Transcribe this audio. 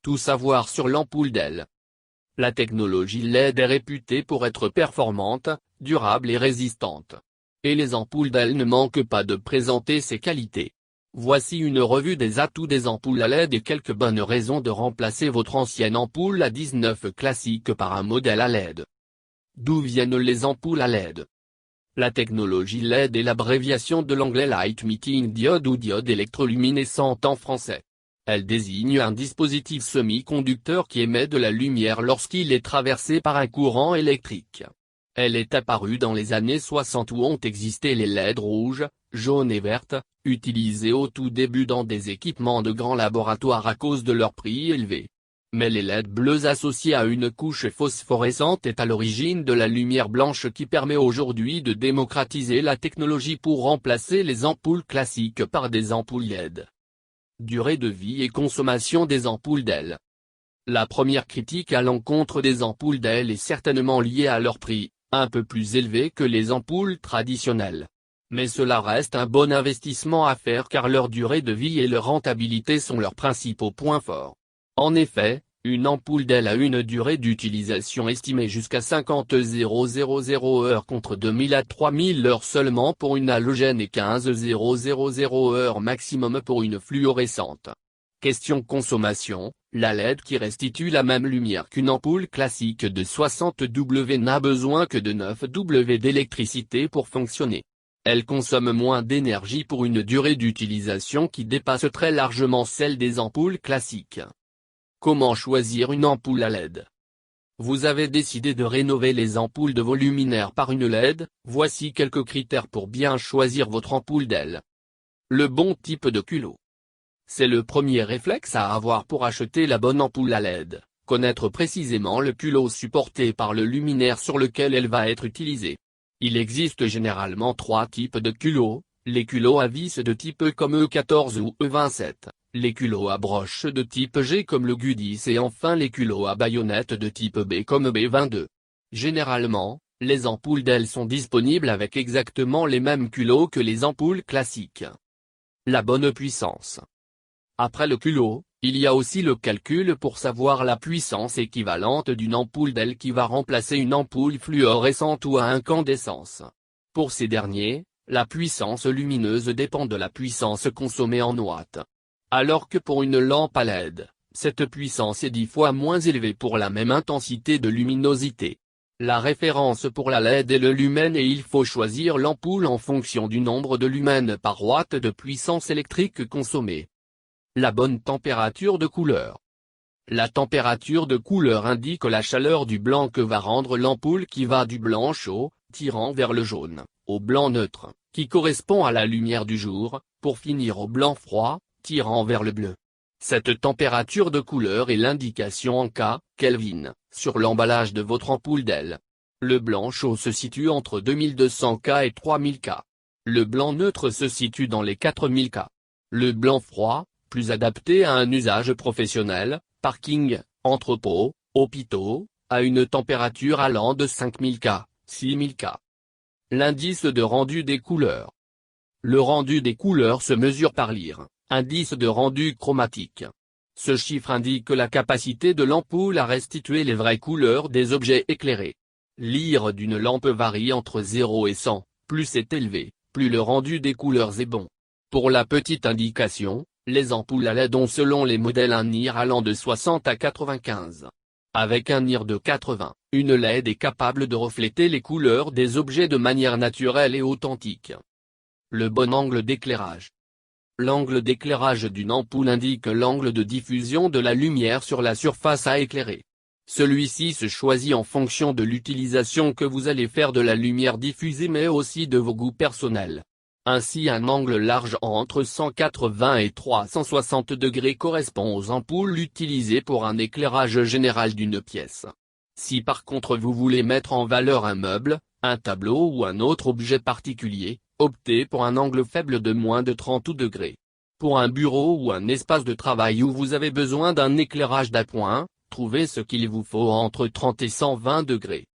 Tout savoir sur l'ampoule d'El. La technologie LED est réputée pour être performante, durable et résistante. Et les ampoules d'El ne manquent pas de présenter ces qualités. Voici une revue des atouts des ampoules à LED et quelques bonnes raisons de remplacer votre ancienne ampoule à 19 classique par un modèle à LED. D'où viennent les ampoules à LED? La technologie LED est l'abréviation de l'anglais Light Emitting Diode ou diode électroluminescente en français. Elle désigne un dispositif semi-conducteur qui émet de la lumière lorsqu'il est traversé par un courant électrique. Elle est apparue dans les années 60 où ont existé les LED rouges, jaunes et vertes, utilisées au tout début dans des équipements de grands laboratoires à cause de leur prix élevé. Mais les LED bleus associés à une couche phosphorescente est à l'origine de la lumière blanche qui permet aujourd'hui de démocratiser la technologie pour remplacer les ampoules classiques par des ampoules LED. Durée de vie et consommation des ampoules d'El. La première critique à l'encontre des ampoules d'El est certainement liée à leur prix, un peu plus élevé que les ampoules traditionnelles. Mais cela reste un bon investissement à faire car leur durée de vie et leur rentabilité sont leurs principaux points forts. En effet, une ampoule d'El a une durée d'utilisation estimée jusqu'à 50,000 heures contre 2000 à 3000 heures seulement pour une halogène et 15,000 heures maximum pour une fluorescente. Question consommation, la LED qui restitue la même lumière qu'une ampoule classique de 60 W n'a besoin que de 9 W d'électricité pour fonctionner. Elle consomme moins d'énergie pour une durée d'utilisation qui dépasse très largement celle des ampoules classiques. Comment choisir une ampoule à LED? Vous avez décidé de rénover les ampoules de vos luminaires par une LED, voici quelques critères pour bien choisir votre ampoule d'El. Le bon type de culot. C'est le premier réflexe à avoir pour acheter la bonne ampoule à LED, connaître précisément le culot supporté par le luminaire sur lequel elle va être utilisée. Il existe généralement 3 types de culots, les culots à vis de type E comme E14 ou E27. Les culots à broche de type G comme le Gu10 et enfin les culots à baïonnette de type B comme B22. Généralement, les ampoules d'El sont disponibles avec exactement les mêmes culots que les ampoules classiques. La bonne puissance. Après le culot, il y a aussi le calcul pour savoir la puissance équivalente d'une ampoule d'El qui va remplacer une ampoule fluorescente ou à incandescence. Pour ces derniers, la puissance lumineuse dépend de la puissance consommée en watts. Alors que pour une lampe à LED, cette puissance est 10 fois moins élevée pour la même intensité de luminosité. La référence pour la LED est le lumen et il faut choisir l'ampoule en fonction du nombre de lumens par watt de puissance électrique consommée. La bonne température de couleur. La température de couleur indique la chaleur du blanc que va rendre l'ampoule qui va du blanc chaud, tirant vers le jaune, au blanc neutre, qui correspond à la lumière du jour, pour finir au blanc froid, tirant vers le bleu. Cette température de couleur est l'indication en K, Kelvin, sur l'emballage de votre ampoule d'El. Le blanc chaud se situe entre 2200 K et 3000 K. Le blanc neutre se situe dans les 4000 K. Le blanc froid, plus adapté à un usage professionnel, parking, entrepôt, hôpitaux, a une température allant de 5000 K, 6000 K. L'indice de rendu des couleurs. Le rendu des couleurs se mesure par l'IR, indice de rendu chromatique. Ce chiffre indique la capacité de l'ampoule à restituer les vraies couleurs des objets éclairés. L'IR d'une lampe varie entre 0 et 100, plus c'est élevé, plus le rendu des couleurs est bon. Pour la petite indication, les ampoules à LED ont selon les modèles un IR allant de 60 à 95. Avec un IR de 80, une LED est capable de refléter les couleurs des objets de manière naturelle et authentique. Le bon angle d'éclairage. L'angle d'éclairage d'une ampoule indique l'angle de diffusion de la lumière sur la surface à éclairer. Celui-ci se choisit en fonction de l'utilisation que vous allez faire de la lumière diffusée mais aussi de vos goûts personnels. Ainsi un angle large entre 180 et 360 degrés correspond aux ampoules utilisées pour un éclairage général d'une pièce. Si par contre vous voulez mettre en valeur un meuble, un tableau ou un autre objet particulier, optez pour un angle faible de moins de 30 degrés. Pour un bureau ou un espace de travail où vous avez besoin d'un éclairage d'appoint, trouvez ce qu'il vous faut entre 30 et 120 degrés.